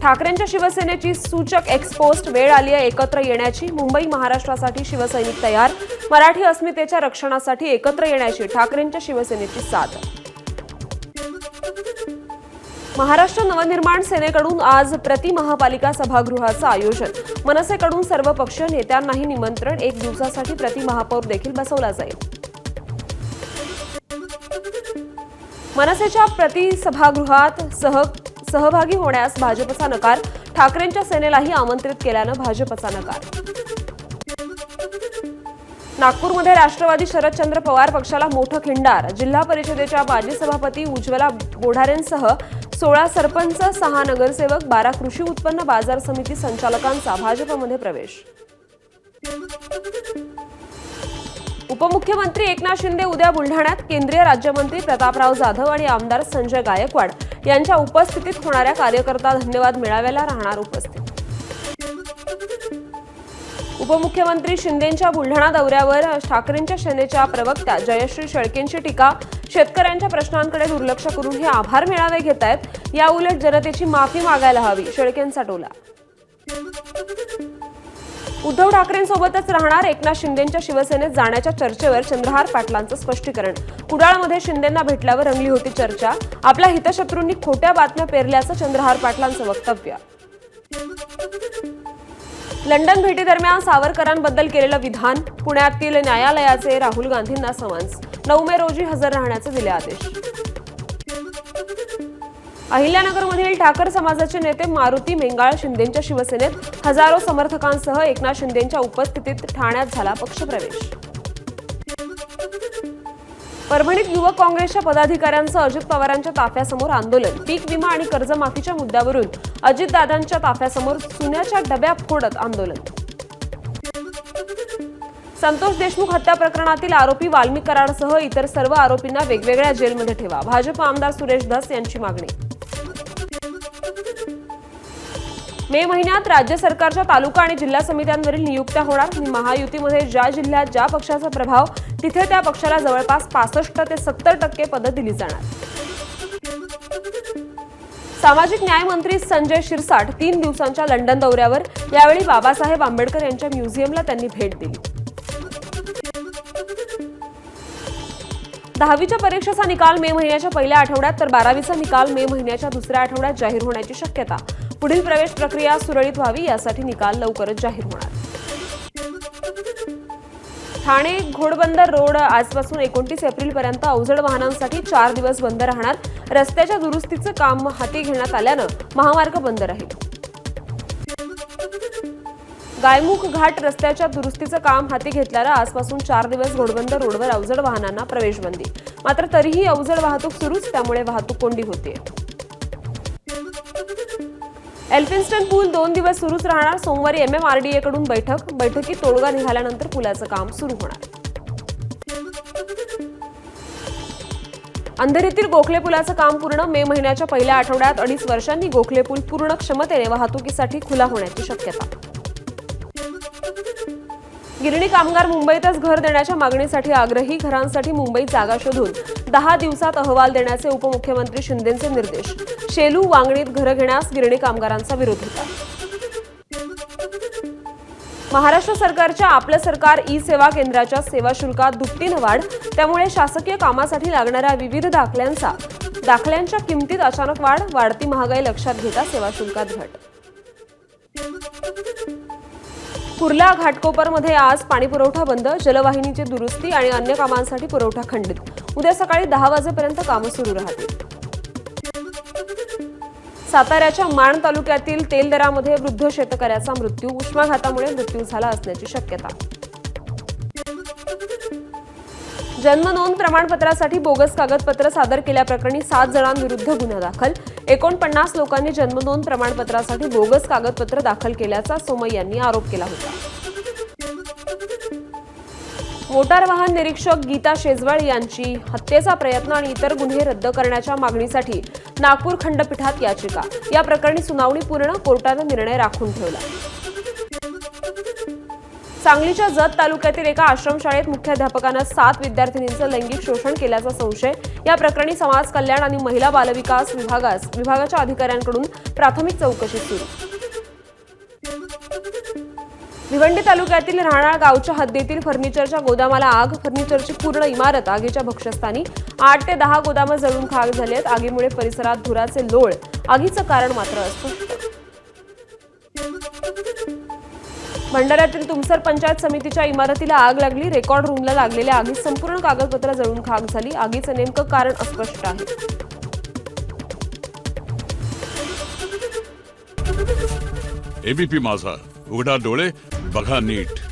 ठाकरेंच्या शिवसेनेची सूचक एक्सपोस्ट वेळ आली आहे एकत्र येण्याची। मुंबई महाराष्ट्रासाठी शिवसैनिक तयार। मराठी अस्मितेच्या रक्षणासाठी एकत्र येण्याची ठाकरेंच्या शिवसेनेची साथ। महाराष्ट्र नवनिर्माण सेनेकडून आज प्रति महापालिका सभागृहाचं आयोजन। मनसेकडून सर्व पक्षीय नेत्यांनाही निमंत्रण। 1 दिवसासाठी प्रति महापौर देखील बसवला जाईल। मनसेच्या प्रति सभागृहात सहभागी होण्यास भाजपचा नकार। ठाकरेंच्या सेनेलाही आमंत्रित केल्यानं भाजपचा नकार। नागपूरमध्ये राष्ट्रवादी शरदचंद्र पवार पक्षाला मोठं खिंडार। जिल्हा परिषदेच्या माजी सभापती उज्ज्वला बोढारेंसह 16 सरपंच, 6 नगरसेवक, 12 कृषी उत्पन्न बाजार समिती संचालकांचा भाजपमध्ये प्रवेश। उपमुख्यमंत्री एकनाथ शिंदे उद्या बुलढाण्यात। केंद्रीय राज्यमंत्री प्रतापराव जाधव आणि आमदार संजय गायकवाड यांच्या उपस्थितीत होणाऱ्या कार्यकर्ता धन्यवाद मेळाव्याला राहणार उपस्थित। उपमुख्यमंत्री शिंदेंच्या बुलढाणा दौऱ्यावर ठाकरेंच्या सेनेच्या प्रवक्त्या जयश्री शेळकेंची टीका। शेतकऱ्यांच्या प्रश्नांकडे दुर्लक्ष करून हे आभार मेळावे घेत आहेत, याउलट जनतेची माफी मागायला हवी, शेळकेंचा टोला। उद्धव ठाकरेंसोबतच राहणार। एकनाथ शिंदेंच्या शिवसेनेत जाण्याच्या चर्चेवर चंद्रहार पाटलांचं स्पष्टीकरण। कुडाळमध्ये शिंदेंना भेटल्यावर रंगली होती चर्चा। आपल्या हितशत्रूंनी खोट्या बातम्या पेरल्याचं चंद्रहार पाटलांचं वक्तव्य। लंडन भेटीदरम्यान सावरकरांबद्दल केलेलं विधान। पुण्यातील न्यायालयाचे राहुल गांधींना समन्स। 9 मे रोजी हजर राहण्याचे दिले आदेश। अहिल्यानगरमधील ठाकर समाजाचे नेते मारुती मेंगाळ शिंदेंच्या शिवसेनेत। हजारो समर्थकांसह एकनाथ शिंदेंच्या उपस्थितीत ठाण्यात झाला पक्षप्रवेश। परभणीत युवक काँग्रेसच्या पदाधिकाऱ्यांचं अजित पवारांच्या ताफ्यासमोर आंदोलन। पीक विमा आणि कर्जमाफीच्या मुद्द्यावरून अजितदादांच्या ताफ्यासमोर चुन्याच्या डब्या फोडत आंदोलन। संतोष देशमुख हत्या प्रकरणातील आरोपी वाल्मिक कराडसह इतर सर्व आरोपींना वेगवेगळ्या जेलमध्ये ठेवा, भाजप आमदार सुरेश धस यांची मागणी। मे महिन्यात राज्य सरकारच्या तालुका आणि जिल्हा समित्यांवरील नियुक्त्या होणार। महायुतीमध्ये ज्या जिल्ह्यात ज्या पक्षाचा प्रभाव तिथे त्या पक्षाला जवळपास 65 ते 70% पदं दिली जाणार। सामाजिक न्याय मंत्री संजय शिरसाट 3 दिवसांच्या लंडन दौऱ्यावर। यावेळी बाबासाहेब आंबेडकर यांच्या म्युझियमला त्यांनी भेट दिली। 10वीच्या परीक्षेचा निकाल मे महिन्याच्या पहिल्या आठवड्यात तर 12वीचा निकाल मे महिन्याच्या दुसऱ्या आठवड्यात जाहीर होण्याची शक्यता। पुढील प्रवेश प्रक्रिया सुरळीत व्हावी यासाठी निकाल लवकरच जाहीर होणार। ठाणे घोडबंदर रोड आजपासून 29 एप्रिलपर्यंत अवजड वाहनांसाठी 4 दिवस बंद राहणार। रस्त्याच्या दुरुस्तीचं काम हाती घेण्यात आल्यानं महामार्ग बंद राहील। गायमुख घाट रस्त्याच्या दुरुस्तीचं काम हाती घेतल्यानं आजपासून 4 दिवस घोडबंदर रोडवर अवजड वाहनांना प्रवेशबंदी। मात्र तरीही अवजड वाहतूक सुरूच, त्यामुळे वाहतूक कोंडी होते। एल्फिन्स्टन पूल 2 दिवस सुरूच राहणार। सोमवारी MMRDA कडून बैठकीत तोडगा निघाल्यानंतर पुलाचं काम सुरू होणार। अंधेरीतील गोखले पुलाचं काम पूर्ण। मे महिन्याच्या पहिल्या आठवड्यात 2.5 वर्षांनी गोखले पूल पूर्ण क्षमतेने वाहतुकीसाठी खुला होण्याची शक्यता। गिरणी कामगार मुंबईतच घर देण्याच्या मागणीसाठी आग्रही। घरांसाठी मुंबईत जागा शोधून 10 दिवसात अहवाल देण्याचे उपमुख्यमंत्री शिंदेंचे निर्देश। शेलू वांगणीत घरं घेण्यास गिरणी कामगारांचा विरोध होता। महाराष्ट्र सरकारच्या आपलं सरकार ई-सेवा केंद्राच्या सेवा शुल्कात दुपटीनं वाढ। त्यामुळे शासकीय कामासाठी लागणाऱ्या विविध दाखल्यांच्या किमतीत अचानक वाढ। वाढती महागाई लक्षात घेता सेवा शुल्कात घट। कुर्ला घाटकोपरमध्ये आज पाणीपुरवठा बंद। जलवाहिनीची दुरुस्ती आणि अन्य कामांसाठी पुरवठा खंडित। उद्या सकाळी 10 वाजेपर्यंत कामं सुरू राहतील। साताऱ्याच्या माण तालुक्यातील तेलदरामध्ये वृद्ध शेतकऱ्याचा मृत्यू। उष्माघातामुळे मृत्यू झाला असल्याची शक्यता। जन्मनोंद प्रमाणपत्रासाठी बोगस कागदपत्र सादर केल्याप्रकरणी 7 जणांविरुद्ध गुन्हा दाखल। 49 लोकांनी जन्मनोंद प्रमाणपत्रासाठी बोगस कागदपत्र दाखल केल्याचा सोमय्या यांनी आरोप केला होता। मोटार वाहन निरीक्षक गीता शेजवळ यांची हत्येचा प्रयत्न आणि इतर गुन्हे रद्द करण्याच्या मागणीसाठी नागपूर खंडपीठात याचिका। या प्रकरणी सुनावणी पूर्ण, कोर्टानं निर्णय राखून ठेवला। सांगलीच्या जत तालुक्यातील एका आश्रमशाळेत मुख्याध्यापकानं 7 विद्यार्थिनींचं लैंगिक शोषण केल्याचा संशय। या प्रकरणी समाज कल्याण आणि महिला बालविकास विभागाच्या अधिकाऱ्यांकडून प्राथमिक चौकशी सुरू. भिवंडी तालुक्यातील राहणार गावच्या हद्दीतील फर्निचरच्या गोदामाला आग. फर्निचरची पूर्ण इमारत आगीच्या भक्ष्यस्थानी. 8 ते 10 गोदामं जळून खाक झाली आहेत. आगीमुळे परिसरात धुराचे लोळ. आगीचं कारण मात्र अस्पष्ट. भंडाऱ्यातील तुमसर पंचायत समितीच्या इमारतीला आग लागली. रेकॉर्ड रूमला लागलेल्या आगीत संपूर्ण कागदपत्र जळून खाक झाली. आगीचं नेमकं कारण अस्पष्ट आहे. एबीपी माझा, उघडा डोळे बघा नीट.